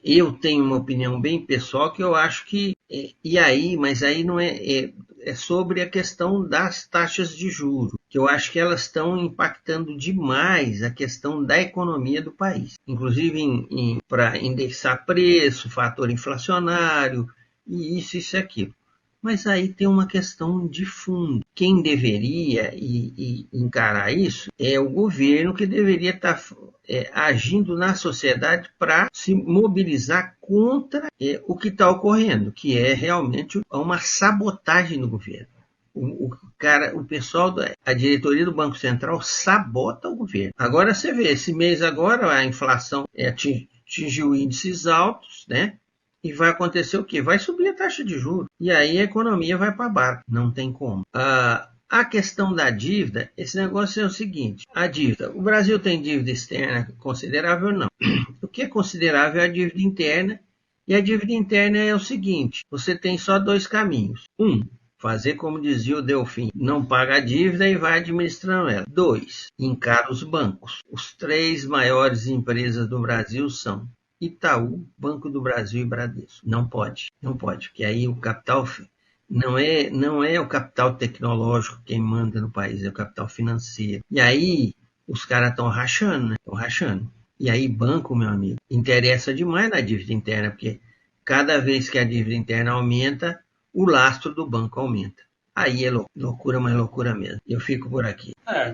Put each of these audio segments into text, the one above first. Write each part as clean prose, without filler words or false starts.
eu tenho uma opinião bem pessoal que eu acho que, mas aí não é sobre a questão das taxas de juros, que eu acho que elas estão impactando demais a questão da economia do país, inclusive para indexar preço, fator inflacionário, e isso e aquilo. Mas aí tem uma questão de fundo. Quem deveria encarar isso é o governo que deveria estar agindo na sociedade para se mobilizar contra o que está ocorrendo, que é realmente uma sabotagem do governo. O pessoal da diretoria do Banco Central sabota o governo. Agora você vê, esse mês agora a inflação atingiu índices altos, né? E vai acontecer o quê? Vai subir a taxa de juros. E aí a economia vai para baixo. Não tem como. A questão da dívida, esse negócio é o seguinte. A dívida. O Brasil tem dívida externa considerável? Não. O que é considerável é a dívida interna. E a dívida interna é o seguinte. Você tem só dois caminhos. Fazer como dizia o Delfim, não paga a dívida e vai administrando ela. 2, encara os bancos. Os 3 maiores empresas do Brasil são Itaú, Banco do Brasil e Bradesco. Não pode, porque aí o capital não é o capital tecnológico quem manda no país, é o capital financeiro. E aí os caras estão rachando, né? Estão rachando. E aí banco, meu amigo, interessa demais na dívida interna, porque cada vez que a dívida interna aumenta, o lastro do banco aumenta. Aí é loucura, mas loucura mesmo. Eu fico por aqui.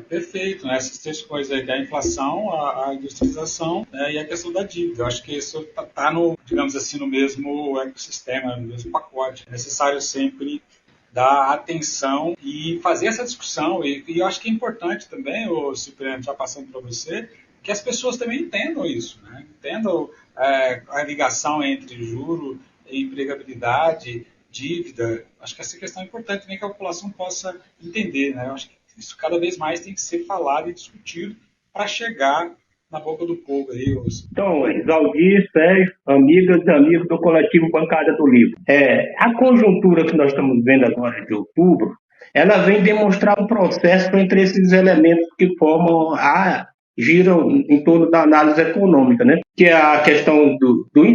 Perfeito, né? Essas três coisas aí, que é a inflação, a industrialização, né? E a questão da dívida. Eu acho que isso está no, digamos assim, no mesmo ecossistema, no mesmo pacote. É necessário sempre dar atenção e fazer essa discussão. E eu acho que é importante também, Cipriano, já passando para você, que as pessoas também entendam isso, né? Entendam a ligação entre juro, empregabilidade, dívida. Acho que essa questão é importante também que a população possa entender, né? Eu acho que isso cada vez mais tem que ser falado e discutido para chegar na boca do povo aí. Então, Valdir, Sérgio, amigas e amigos do coletivo Bancada do Livro. A conjuntura que nós estamos vendo agora de outubro, ela vem demonstrar um processo entre esses elementos que formam giram em torno da análise econômica, né? Que é a questão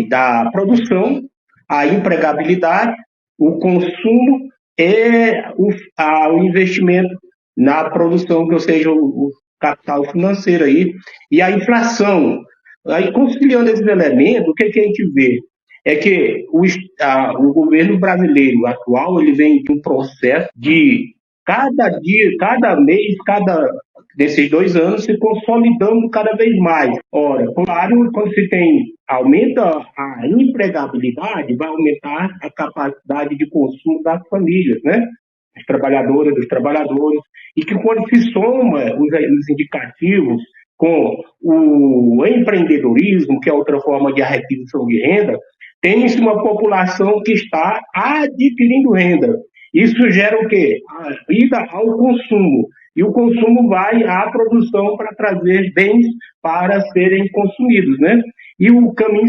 da produção, a empregabilidade, o consumo e o investimento na produção, que ou seja, o capital financeiro aí, e a inflação. Aí, conciliando esses elementos, o que a gente vê? É que o governo brasileiro atual ele vem de um processo de cada dia, cada mês, desses 2 anos se consolidando cada vez mais. Ora, claro, quando aumenta a empregabilidade, vai aumentar a capacidade de consumo das famílias, né? Dos trabalhadores, e que quando se soma os indicativos com o empreendedorismo, que é outra forma de aquisição de renda, tem-se uma população que está adquirindo renda. Isso gera o quê? A ida ao consumo. E o consumo vai à produção para trazer bens para serem consumidos, né? E o caminho,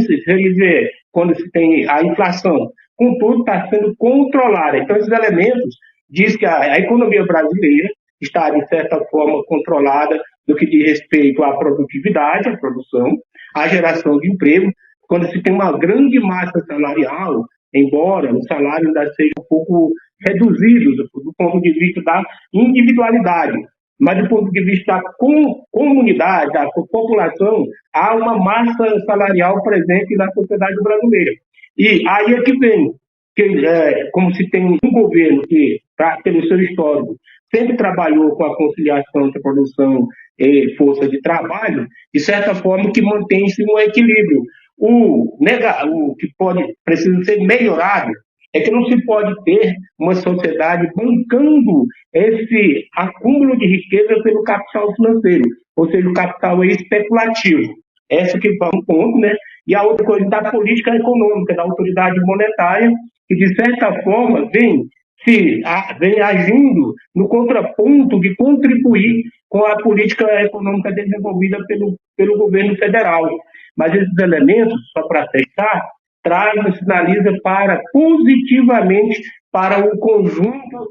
quando se tem a inflação, contudo, está sendo controlada. Então, esses elementos diz que a economia brasileira está, de certa forma, controlada no que diz respeito à produtividade, à produção, à geração de emprego, quando se tem uma grande massa salarial, embora o salário ainda seja um pouco reduzido do ponto de vista da individualidade, mas do ponto de vista da comunidade, da população, há uma massa salarial presente na sociedade brasileira. E aí é que vem, como se tem um governo que, pelo seu histórico, sempre trabalhou com a conciliação entre produção e força de trabalho, de certa forma que mantém-se um equilíbrio. O que precisa ser melhorado é que não se pode ter uma sociedade bancando esse acúmulo de riqueza pelo capital financeiro, ou seja, o capital especulativo. Essa que é um ponto, né? E a outra coisa da política econômica, da autoridade monetária, que de certa forma vem agindo no contraponto de contribuir com a política econômica desenvolvida pelo governo federal. Mas esses elementos, só para fechar, sinaliza positivamente para o conjunto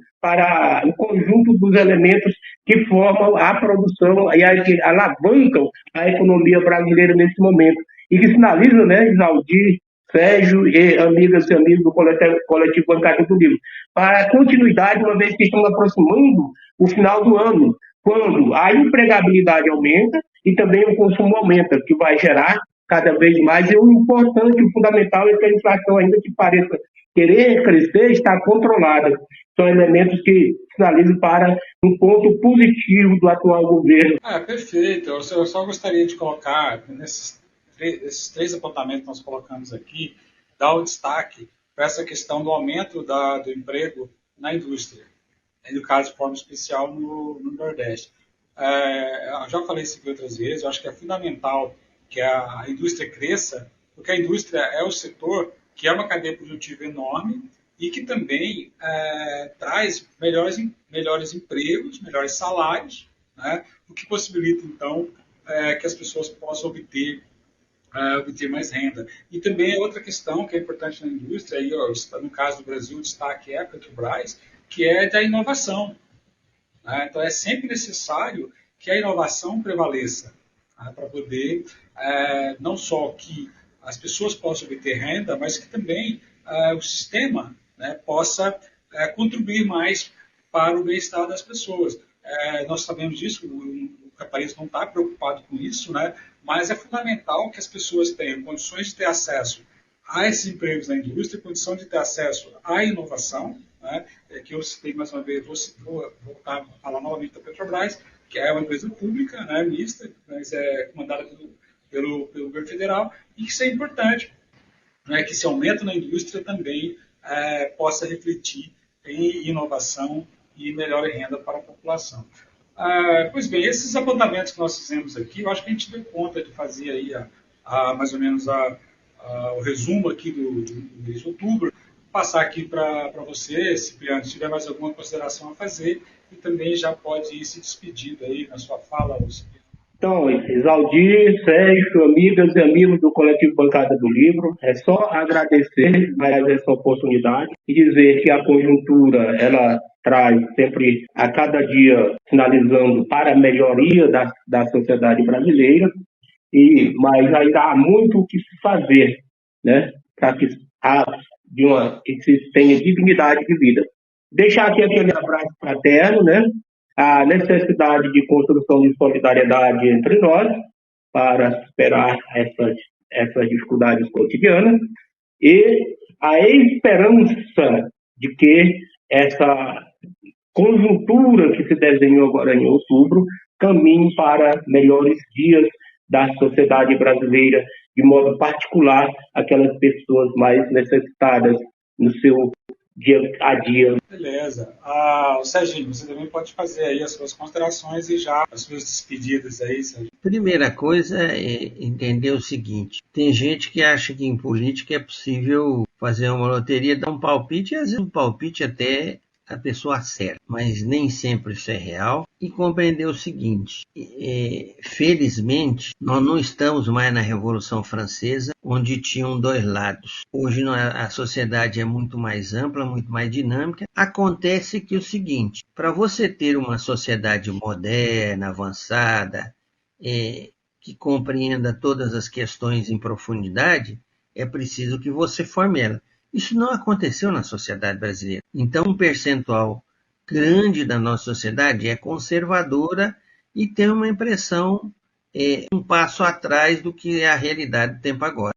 dos elementos que formam a produção e alavancam a economia brasileira nesse momento. e que sinaliza, né, Isaldi, Sérgio e amigas e amigos do coletivo Bancada do Livro, para a continuidade, uma vez que estamos aproximando o final do ano, quando a empregabilidade aumenta e também o consumo aumenta, que vai gerar cada vez mais. E o importante, o fundamental é que a inflação, ainda que pareça querer crescer, está controlada. São elementos que sinalizam para um ponto positivo do atual governo. Perfeito. Eu só gostaria de colocar, esses três apontamentos que nós colocamos aqui, dar o destaque para essa questão do aumento do emprego na indústria, no caso de forma especial no Nordeste. Eu já falei isso aqui outras vezes, eu acho que é fundamental que a indústria cresça, porque a indústria é o setor que é uma cadeia produtiva enorme e que também traz melhores empregos, melhores salários, né? O que possibilita, então, que as pessoas possam obter mais renda. E também outra questão que é importante na indústria, aí, no caso do Brasil, o destaque é a Petrobras, que é da inovação. Né? Então, é sempre necessário que a inovação prevaleça, né? Para poder, não só que as pessoas possam obter renda, mas que também o sistema, né, possa contribuir mais para o bem-estar das pessoas. Nós sabemos disso, o país não está preocupado com isso, né? Mas é fundamental que as pessoas tenham condições de ter acesso a esses empregos na indústria, condição de ter acesso à inovação, né? Que eu citei mais uma vez, vou voltar a falar novamente da Petrobras, que é uma empresa pública, né, mista, mas é comandada pelo governo federal, e que isso é importante, né, que esse aumento na indústria também possa refletir em inovação e melhor renda para a população. Pois bem, esses apontamentos que nós fizemos aqui, eu acho que a gente deu conta de fazer aí mais ou menos o resumo aqui do mês de outubro. Passar aqui para você, Cipriano, se tiver mais alguma consideração a fazer, e também já pode ir se despedindo aí na sua fala, Cipriano. Então, Isaldi, Sérgio, amigas e amigos do Coletivo Bancada do Livro, é só agradecer mais essa oportunidade e dizer que a conjuntura, ela traz sempre, a cada dia, sinalizando para a melhoria da sociedade brasileira, mas ainda há muito o que se fazer, né, para que se tenha dignidade de vida. Deixar aqui aquele abraço fraterno, né, a necessidade de construção de solidariedade entre nós para superar essas dificuldades cotidianas e a esperança de que essa conjuntura que se desenhou agora em outubro caminhe para melhores dias da sociedade brasileira, de modo particular aquelas pessoas mais necessitadas no seu dia a dia. Beleza. Serginho, você também pode fazer aí as suas considerações e já as suas despedidas aí, Serginho. Primeira coisa é entender o seguinte: tem gente que acha que em política é possível fazer uma loteria, dar um palpite, e às vezes o palpite até a pessoa acerta, mas nem sempre isso é real. E compreender o seguinte: felizmente, nós não estamos mais na Revolução Francesa, onde tinham dois lados. Hoje a sociedade é muito mais ampla, muito mais dinâmica. Acontece que o seguinte: para você ter uma sociedade moderna, avançada, que compreenda todas as questões em profundidade, é preciso que você forme ela. Isso não aconteceu na sociedade brasileira. Então, um percentual grande da nossa sociedade é conservadora e tem uma impressão um passo atrás do que é a realidade do tempo agora.